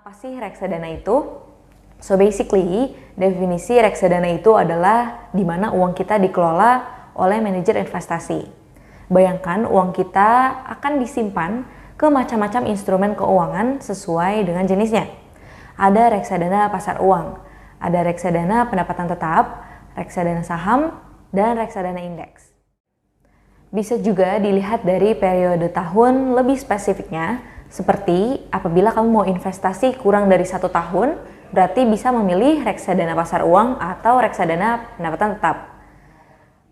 Apa sih reksadana itu? So basically, definisi reksadana itu adalah di mana uang kita dikelola oleh manajer investasi. Bayangkan uang kita akan disimpan ke macam-macam instrumen keuangan sesuai dengan jenisnya. Ada reksadana pasar uang, ada reksadana pendapatan tetap, reksadana saham, dan reksadana indeks. Bisa juga dilihat dari periode tahun lebih spesifiknya, seperti apabila kamu mau investasi kurang dari 1 tahun, berarti bisa memilih reksadana pasar uang atau reksadana pendapatan tetap.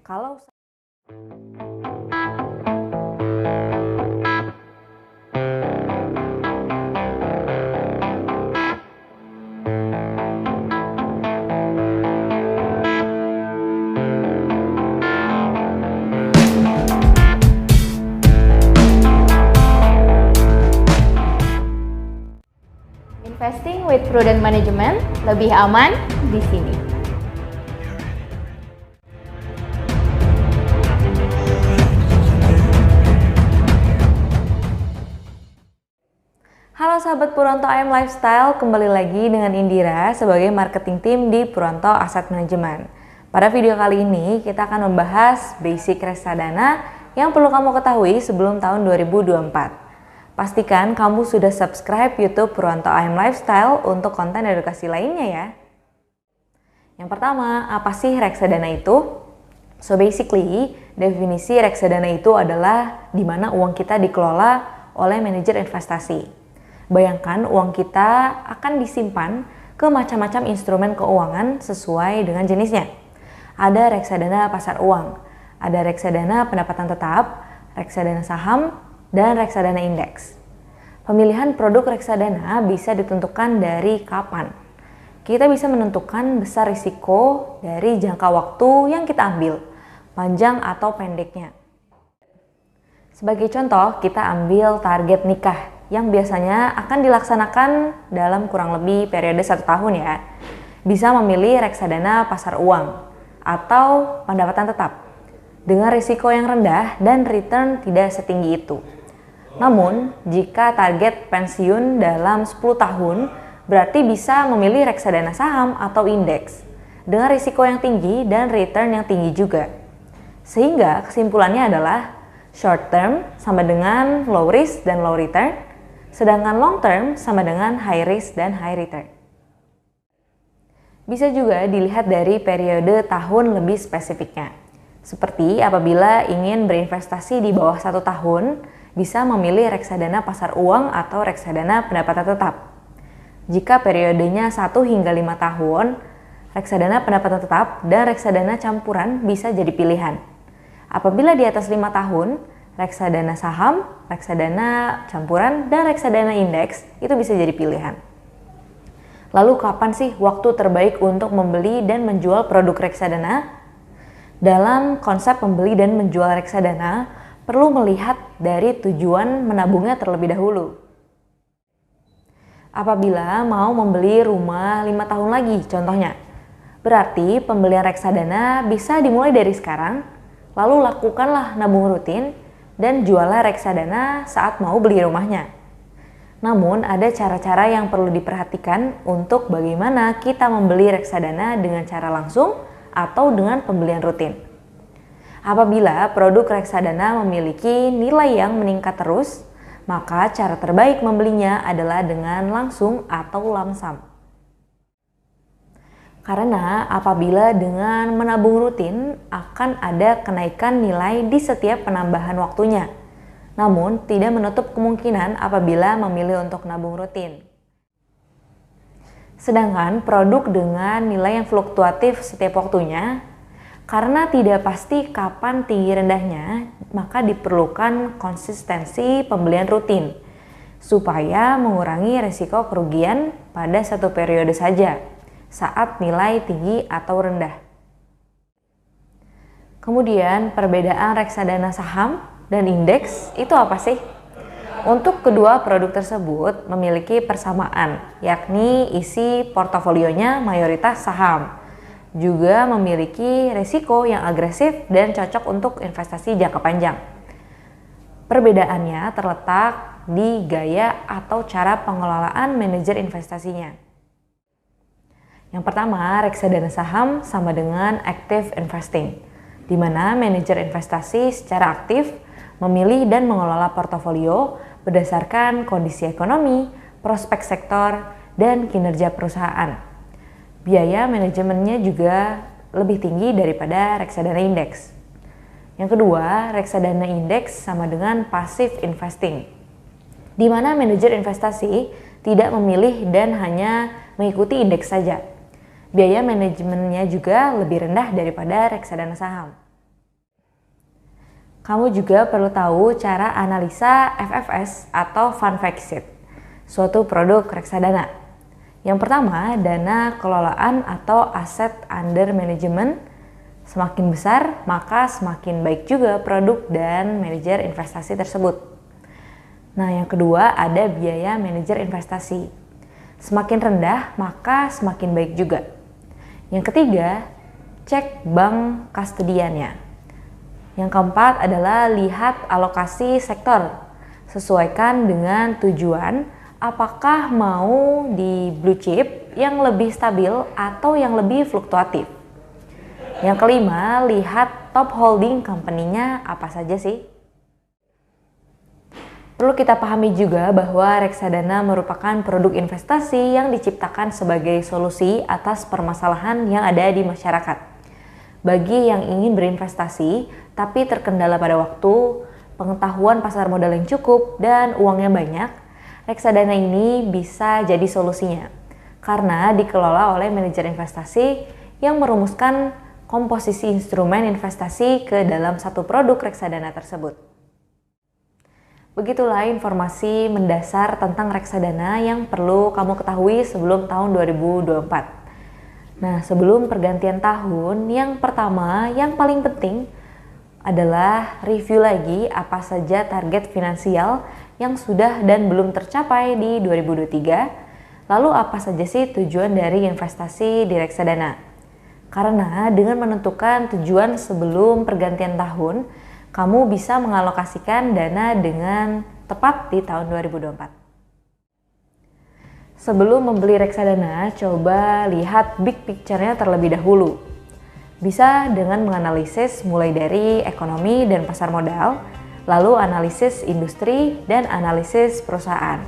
Kalau Investing with prudent management, lebih aman di sini. Halo sahabat Purwanto IM Lifestyle, kembali lagi dengan Indira sebagai marketing team di Purwanto Asset Management. Pada video kali ini kita akan membahas basic reksadana yang perlu kamu ketahui sebelum tahun 2024. Pastikan kamu sudah subscribe YouTube Purwanto IM Lifestyle untuk konten edukasi lainnya ya. Yang pertama, apa sih reksadana itu? So basically, definisi reksadana itu adalah di mana uang kita dikelola oleh manajer investasi. Bayangkan uang kita akan disimpan ke macam-macam instrumen keuangan sesuai dengan jenisnya. Ada reksadana pasar uang, ada reksadana pendapatan tetap, reksadana saham, dan reksadana indeks. Pemilihan produk reksadana bisa ditentukan dari kapan. Kita bisa menentukan besar risiko dari jangka waktu yang kita ambil, panjang atau pendeknya. Sebagai contoh, kita ambil target nikah yang biasanya akan dilaksanakan dalam kurang lebih periode 1 tahun ya. Bisa memilih reksadana pasar uang atau pendapatan tetap dengan risiko yang rendah dan return tidak setinggi itu. Namun, jika target pensiun dalam 10 tahun, berarti bisa memilih reksadana saham atau indeks dengan risiko yang tinggi dan return yang tinggi juga. Sehingga kesimpulannya adalah short term sama dengan low risk dan low return, sedangkan long term sama dengan high risk dan high return. Bisa juga dilihat dari periode tahun lebih spesifiknya. Seperti apabila ingin berinvestasi di bawah 1 tahun, bisa memilih reksadana pasar uang atau reksadana pendapatan tetap. Jika periodenya 1 hingga 5 tahun, reksadana pendapatan tetap dan reksadana campuran bisa jadi pilihan. Apabila di atas 5 tahun, reksadana saham, reksadana campuran, dan reksadana indeks itu bisa jadi pilihan. Lalu kapan sih waktu terbaik untuk membeli dan menjual produk reksadana? Dalam konsep membeli dan menjual reksadana, perlu melihat dari tujuan menabungnya terlebih dahulu. Apabila mau membeli rumah 5 tahun lagi contohnya, berarti pembelian reksadana bisa dimulai dari sekarang, lalu lakukanlah nabung rutin dan jualah reksadana saat mau beli rumahnya. Namun ada cara-cara yang perlu diperhatikan untuk bagaimana kita membeli reksadana dengan cara langsung atau dengan pembelian rutin. Apabila produk reksadana memiliki nilai yang meningkat terus, maka cara terbaik membelinya adalah dengan langsung atau lump sum. Karena apabila dengan menabung rutin akan ada kenaikan nilai di setiap penambahan waktunya. Namun tidak menutup kemungkinan apabila memilih untuk nabung rutin. Sedangkan produk dengan nilai yang fluktuatif setiap waktunya, karena tidak pasti kapan tinggi rendahnya, maka diperlukan konsistensi pembelian rutin supaya mengurangi risiko kerugian pada satu periode saja saat nilai tinggi atau rendah. Kemudian perbedaan reksadana saham dan indeks itu apa sih? Untuk kedua produk tersebut memiliki persamaan, yakni isi portofolionya mayoritas saham. Juga memiliki risiko yang agresif dan cocok untuk investasi jangka panjang. Perbedaannya terletak di gaya atau cara pengelolaan manajer investasinya. Yang pertama, reksadana saham sama dengan active investing, di mana manajer investasi secara aktif memilih dan mengelola portofolio berdasarkan kondisi ekonomi, prospek sektor, dan kinerja perusahaan. Biaya manajemennya juga lebih tinggi daripada reksadana indeks. Yang kedua, reksadana indeks sama dengan passive investing, di mana manajer investasi tidak memilih dan hanya mengikuti indeks saja. Biaya manajemennya juga lebih rendah daripada reksadana saham. Kamu juga perlu tahu cara analisa FFS atau Fund Fact Sheet, suatu produk reksadana. Yang pertama, dana kelolaan atau aset under management semakin besar, maka semakin baik juga produk dan manajer investasi tersebut. Nah, yang kedua ada biaya manajer investasi. Semakin rendah, maka semakin baik juga. Yang ketiga, cek bank kustodiannya. Yang keempat adalah lihat alokasi sektor. Sesuaikan dengan tujuan, apakah mau di blue chip yang lebih stabil atau yang lebih fluktuatif. Yang kelima, lihat top holding company-nya apa saja sih. Perlu kita pahami juga bahwa reksadana merupakan produk investasi yang diciptakan sebagai solusi atas permasalahan yang ada di masyarakat. Bagi yang ingin berinvestasi tapi terkendala pada waktu, pengetahuan pasar modal yang cukup, dan uangnya banyak, reksadana ini bisa jadi solusinya karena dikelola oleh manajer investasi yang merumuskan komposisi instrumen investasi ke dalam satu produk reksadana tersebut. Begitulah informasi mendasar tentang reksadana yang perlu kamu ketahui sebelum tahun 2024. Nah, sebelum pergantian tahun, yang pertama, yang paling penting adalah review lagi apa saja target finansial yang sudah dan belum tercapai di 2023, lalu apa saja sih tujuan dari investasi di reksadana. Karena dengan menentukan tujuan sebelum pergantian tahun, kamu bisa mengalokasikan dana dengan tepat di tahun 2024. Sebelum membeli reksadana, coba lihat big picture-nya terlebih dahulu. Bisa dengan menganalisis mulai dari ekonomi dan pasar modal, lalu analisis industri dan analisis perusahaan.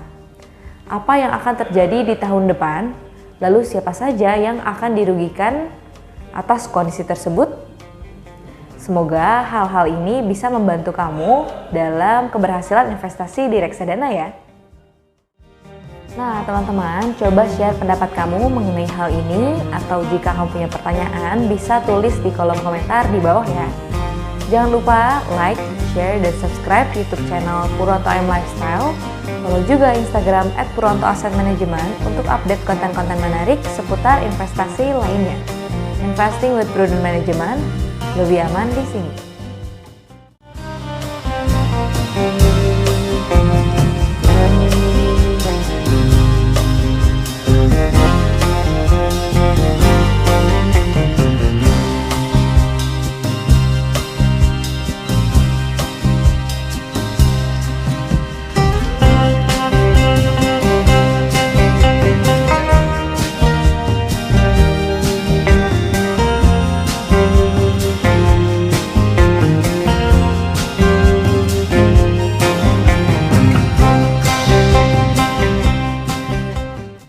Apa yang akan terjadi di tahun depan, lalu siapa saja yang akan dirugikan atas kondisi tersebut. Semoga hal-hal ini bisa membantu kamu dalam keberhasilan investasi di reksadana ya. Nah teman-teman, coba share pendapat kamu mengenai hal ini, atau jika kamu punya pertanyaan bisa tulis di kolom komentar di bawah ya. Jangan lupa like, share, dan subscribe YouTube channel Purwonto AM Lifestyle. Follow juga Instagram @purwontoassetmanagement untuk update konten-konten menarik seputar investasi lainnya. Investing with Prudent Management, lebih aman di sini.